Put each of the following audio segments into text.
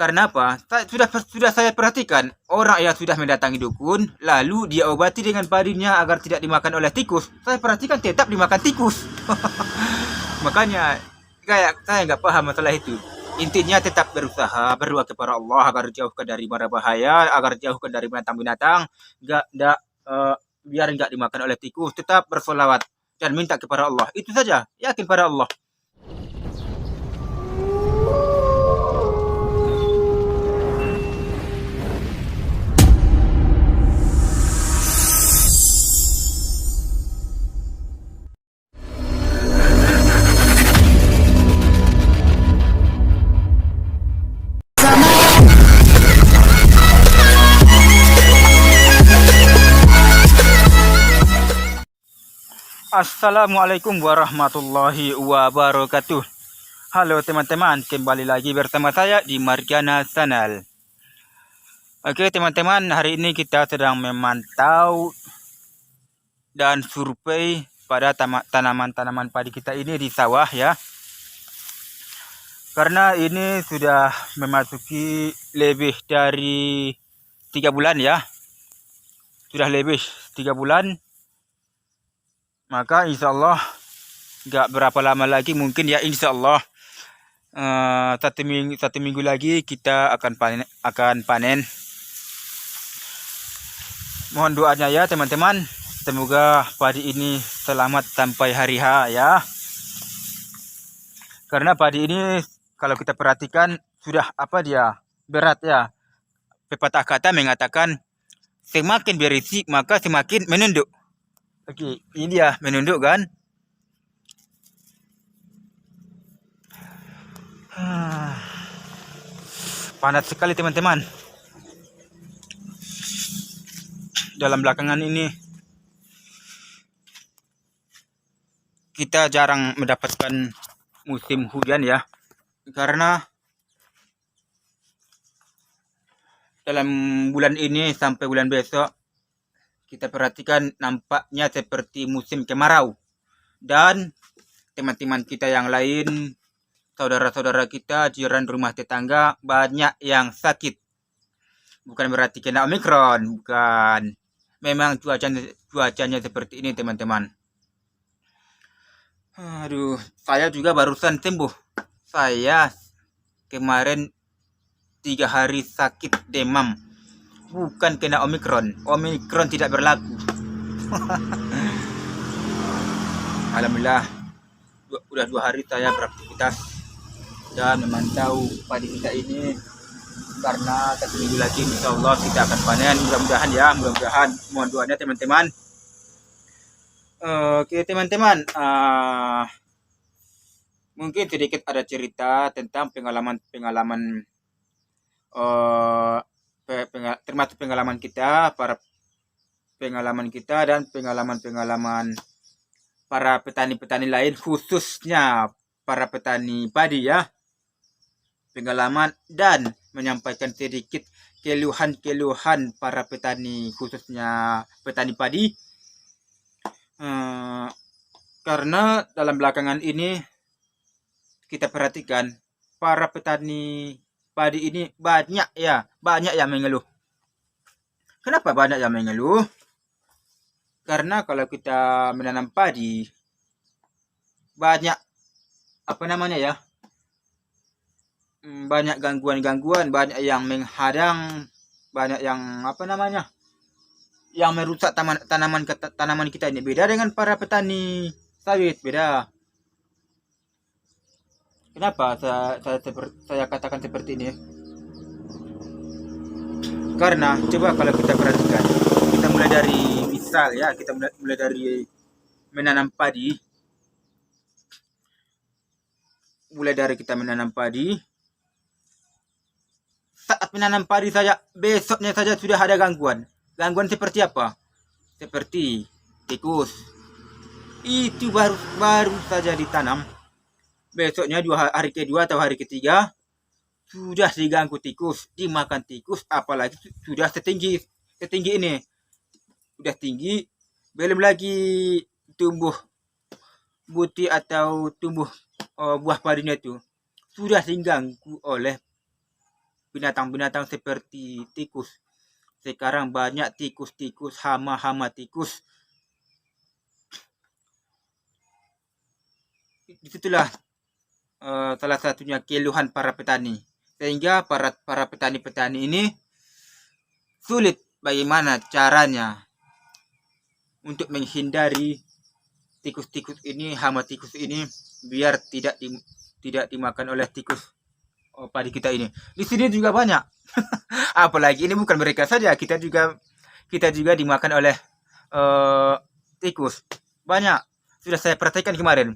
Karena apa? Sudah saya perhatikan orang yang sudah mendatangi dukun, lalu dia obati dengan padinya agar tidak dimakan oleh tikus. Saya perhatikan tetap dimakan tikus. Makanya kayak saya nggak paham masalah itu. Intinya tetap berusaha berdoa kepada Allah agar jauhkan dari mara bahaya, agar jauhkan dari binatang-binatang, nggak biar nggak dimakan oleh tikus. Tetap bersolawat dan minta kepada Allah. Itu saja. Yakin pada Allah. Assalamualaikum warahmatullahi wabarakatuh. Halo teman-teman, kembali lagi bersama saya di Margiana Channel. Oke teman-teman, hari ini kita sedang memantau dan survei pada tanaman-tanaman padi kita ini di sawah ya. Karena ini sudah memasuki lebih dari 3 bulan ya. Sudah lebih 3 bulan. Maka insya Allah gak berapa lama lagi mungkin ya, insya Allah satu minggu lagi kita akan panen. Mohon doanya ya teman-teman, semoga padi ini selamat sampai hari H ya. Karena padi ini kalau kita perhatikan sudah berat ya. Pepatah kata mengatakan semakin berisik maka semakin menunduk. Oke, ini dia menunduk kan. Panas sekali teman-teman. Dalam belakangan ini kita jarang mendapatkan musim hujan ya. Karena dalam bulan ini sampai bulan besok kita perhatikan nampaknya seperti musim kemarau. Dan teman-teman kita yang lain, saudara-saudara kita, jiran rumah tetangga banyak yang sakit. Bukan berarti kena Omikron, bukan. Memang cuacanya seperti ini teman-teman. Aduh, saya juga barusan sembuh. Saya kemarin 3 hari sakit demam. Bukan kena Omikron. Omikron tidak berlaku. Alhamdulillah, udah 2 hari saya beraktivitas dan memantau padi kita ini. Karena 1 minggu lagi insya Allah kita akan panen. Mudah-mudahan ya, mohon doanya teman-teman. Oke teman-teman, mungkin sedikit ada cerita tentang pengalaman termasuk pengalaman kita, pengalaman kita dan pengalaman para petani-petani lain, khususnya para petani padi ya. Pengalaman dan menyampaikan sedikit keluhan para petani, khususnya petani padi. Karena dalam belakangan ini kita perhatikan para petani padi ini banyak yang mengeluh. Kenapa banyak yang mengeluh? Karena kalau kita menanam padi banyak banyak gangguan, banyak yang menghadang, banyak yang yang merusak tanaman kita ini. Beda dengan para petani sawit, beda. Kenapa saya katakan seperti ini? Karena coba kalau kita perhatikan, kita mulai dari misal ya, kita mulai dari menanam padi. Saat menanam padi saja, besoknya saja sudah ada gangguan. Gangguan seperti apa? Seperti tikus. Itu baru saja ditanam. Besoknya hari kedua atau hari ketiga sudah diganggu tikus, dimakan tikus, apalagi sudah setinggi ini. Sudah tinggi, belum lagi tumbuh buti atau tumbuh buah padinya itu sudah diganggu oleh binatang-binatang seperti tikus. Sekarang banyak tikus-tikus, hama-hama tikus. Disitulah salah satunya keluhan para petani. Sehingga para petani-petani ini sulit bagaimana caranya untuk menghindari tikus-tikus ini, hama tikus ini, biar tidak dimakan oleh tikus padi kita ini. Di sini juga banyak. Apalagi ini bukan mereka saja, kita juga dimakan oleh tikus. Banyak. Sudah saya perhatikan kemarin.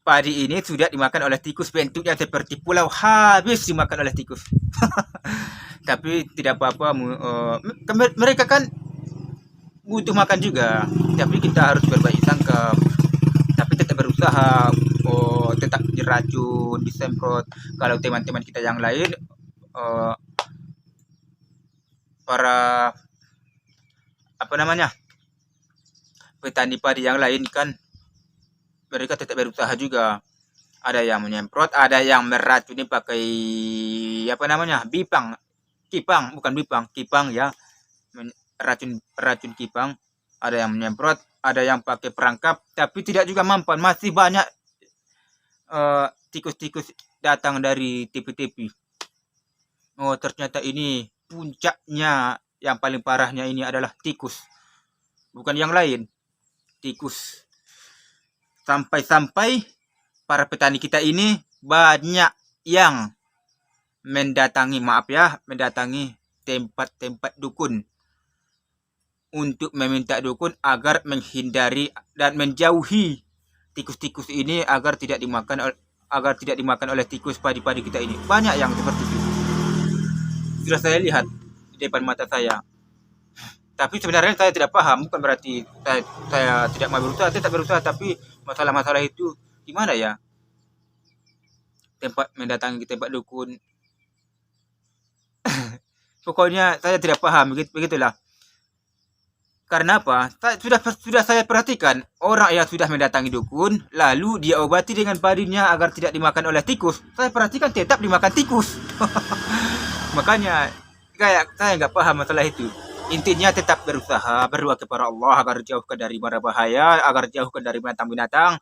Padi ini sudah dimakan oleh tikus, bentuknya seperti pulau, habis dimakan oleh tikus. Tapi tidak apa-apa, mereka kan butuh makan juga, tapi kita harus berbaik sangka, tapi tetap berusaha, tetap diracun, disemprot. Kalau teman-teman kita yang lain, para petani padi yang lain kan, mereka tetap berusaha juga. Ada yang menyemprot, ada yang meracuni pakai kipang ya, racun kipang. Ada yang menyemprot, ada yang pakai perangkap, tapi tidak juga mampan. Masih banyak tikus-tikus datang dari tepi-tepi. Ternyata ini puncaknya, yang paling parahnya ini adalah tikus, bukan yang lain, tikus. Sampai-sampai para petani kita ini banyak yang mendatangi tempat-tempat dukun untuk meminta dukun agar menghindari dan menjauhi tikus-tikus ini agar tidak dimakan oleh tikus padi-padi kita ini. Banyak yang seperti itu. Sudah saya lihat di depan mata saya. Tapi sebenarnya saya tidak paham, bukan berarti saya tidak mau berusaha, tetap berusaha, tapi masalah-masalah itu gimana ya? Mendatangi tempat dukun. Pokoknya saya tidak paham, begitulah. Karena apa? Sudah saya perhatikan, orang yang sudah mendatangi dukun, lalu dia obati dengan padinya agar tidak dimakan oleh tikus. Saya perhatikan tetap dimakan tikus. Makanya kayak saya nggak paham masalah itu. Intinya tetap berusaha, berdoa kepada Allah agar jauhkan dari mara bahaya, agar jauhkan dari binatang-binatang,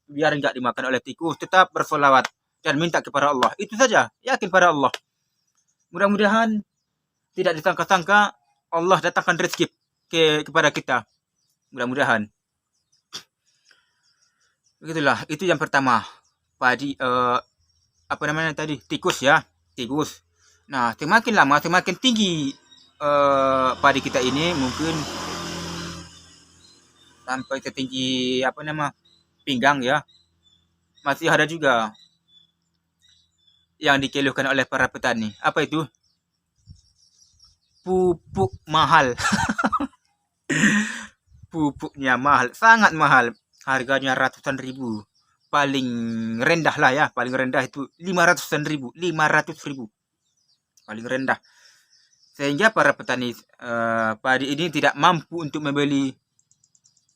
biar nggak dimakan oleh tikus. Tetap bersolawat dan minta kepada Allah. Itu saja, yakin pada Allah. Mudah-mudahan tidak disangka-sangka Allah datangkan rezeki kepada kita. Mudah-mudahan. Begitulah, itu yang pertama. Padi tikus ya, tikus. Nah, semakin lama semakin tinggi padi kita ini, mungkin sampai setinggi pinggang ya. Masih ada juga yang dikeluhkan oleh para petani. Apa itu? Pupuk mahal. Pupuknya mahal, sangat mahal. Harganya ratusan ribu. Paling rendah lah ya, paling rendah itu 500 ribu. Paling rendah. Sehingga para petani padi ini tidak mampu untuk membeli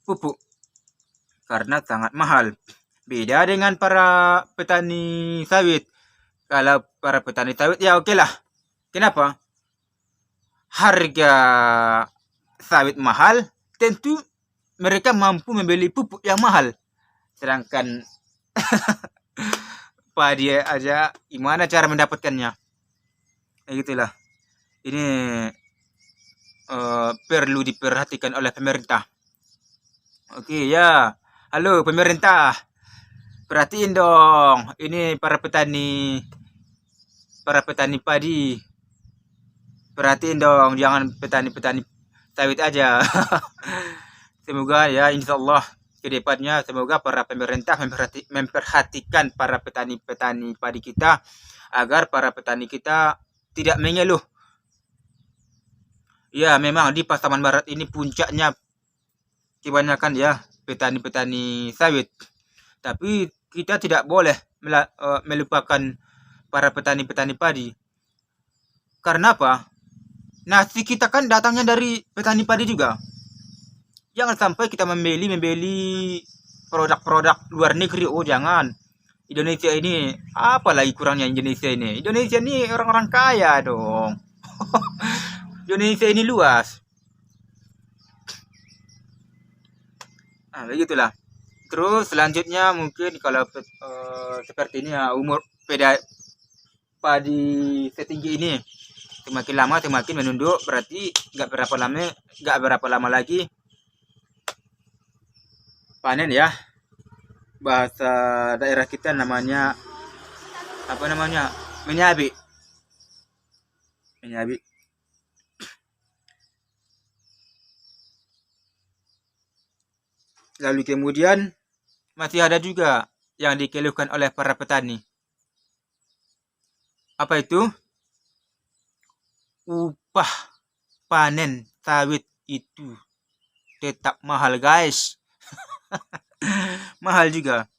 pupuk karena sangat mahal. Beda dengan para petani sawit. Kalau para petani sawit ya oke lah. Kenapa? Harga sawit mahal, tentu mereka mampu membeli pupuk yang mahal. Sedangkan padi aja gimana cara mendapatkannya? Gitulah. Ini perlu diperhatikan oleh pemerintah. Oke ya, halo pemerintah, perhatiin dong. Ini para petani padi, perhatiin dong, jangan petani sawit aja. Semoga ya, insyaallah kedepannya semoga para pemerintah memperhatikan para petani padi kita agar para petani kita tidak mengeluh. Ya, memang di Pasaman Barat ini puncaknya kebanyakan ya petani sawit. Tapi kita tidak boleh melupakan para petani padi. Karena apa? Nasi kita kan datangnya dari petani padi juga. Jangan sampai kita membeli produk-produk luar negeri. Oh jangan. Indonesia ini, apa lagi kurangnya Indonesia ini? Indonesia ini orang-orang kaya dong. Indonesia ini luas. Nah, begitulah. Terus selanjutnya mungkin kalau seperti ini ya, umur padi setinggi ini semakin lama semakin menunduk, berarti nggak berapa lama lagi panen ya. Bahasa daerah kita namanya apa namanya? Menyabi. Menyabi. Lalu kemudian masih ada juga yang dikeluhkan oleh para petani. Apa itu? Upah panen sawit itu tetap mahal, guys. Mahal juga.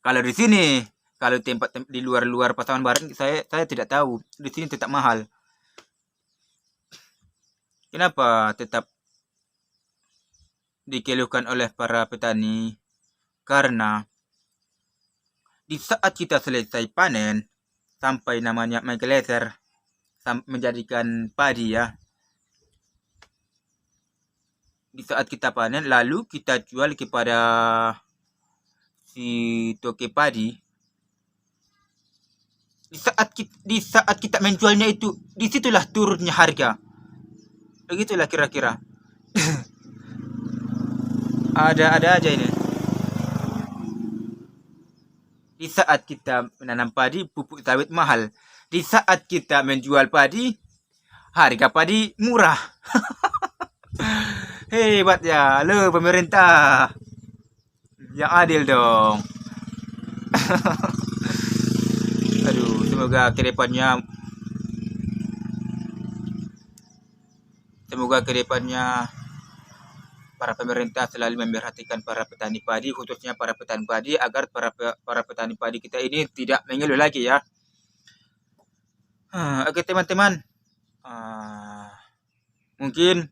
Kalau di sini, kalau tempat di luar Pasaman Barat, saya tidak tahu. Di sini tetap mahal. Kenapa tetap dikeluhkan oleh para petani? Karena di saat kita selesai panen, sampai namanya menggeleser, menjadikan padi ya. Di saat kita panen, lalu kita jual kepada si toke padi. Di saat kita menjualnya itu, disitulah turunnya harga. Begitulah kira-kira. Ada aja ini. Di saat kita menanam padi, pupuk sawit mahal. Di saat kita menjual padi, harga padi murah. Hebat ya, lo pemerintah. Yang adil dong. Aduh, semoga kedepannya para pemerintah selalu memperhatikan para petani padi, khususnya para petani padi, agar para petani padi kita ini tidak mengeluh lagi ya. Oke teman-teman, mungkin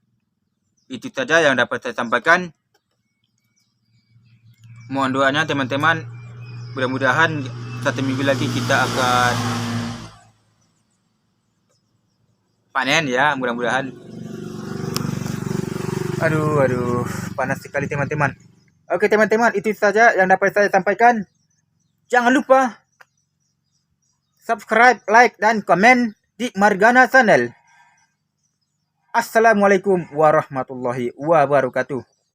itu saja yang dapat saya sampaikan. Mohon doanya teman-teman, mudah-mudahan satu minggu lagi kita akan panen ya, mudah-mudahan. Aduh, panas sekali teman-teman. Oke teman-teman, itu saja yang dapat saya sampaikan. Jangan lupa subscribe, like, dan komen di Margana Channel. Assalamualaikum warahmatullahi wabarakatuh.